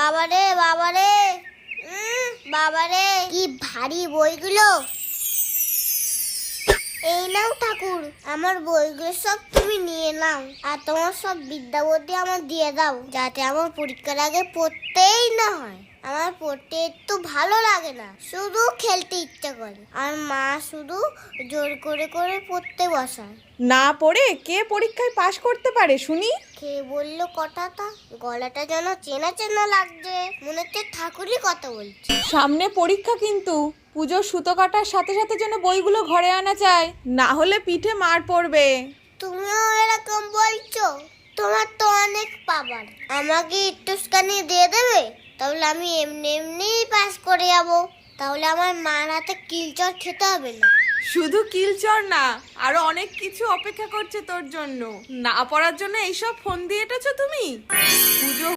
বাবারে বাবারে বাবারে, কি ভারী বইগুলো। এই নাও ঠাকুর, আমার বইগুলো সব তুমি নিয়ে নাও, আর তোমার সব বিদ্যা বুদ্ধি আমার দিয়ে দাও, যাতে আমার পরীক্ষার আগে পড়তেই না হয়। আমার পড়তে একটু ভালো লাগে না, শুধু খেলতে ইচ্ছা করে, আর মা শুধু জোর করে করে পড়তে বসায়। না পড়ে কে পরীক্ষায় পাশ করতে পারে শুনি? কে বললো কথাটা? গলাটা যেন চেনা চেনা লাগছে, মনে হচ্ছে ঠাকুরই কথা বলছে। সামনে পরীক্ষা, কিন্তু পুজোর সুতো কাটার সাথে সাথে যেন বইগুলো ঘরে আনা চাই, না হলে পিঠে মার পড়বে। তুমিও এরকম বলছো? তোমার তো অনেক পাবার, আমাকে একটুখানি দিয়ে দেবে, তাহলে আমি এমনি এমনিই পাস করে যাবো। তাহলে আমার মার হাতে কিলচর খেতে হবে না। শুধু কিলচর না, আরো অনেক কিছু অপেক্ষা করছে তোর জন্য। না পড়ার জন্য এইসব ফোন দিয়ে এটেছো তুমি? পুজো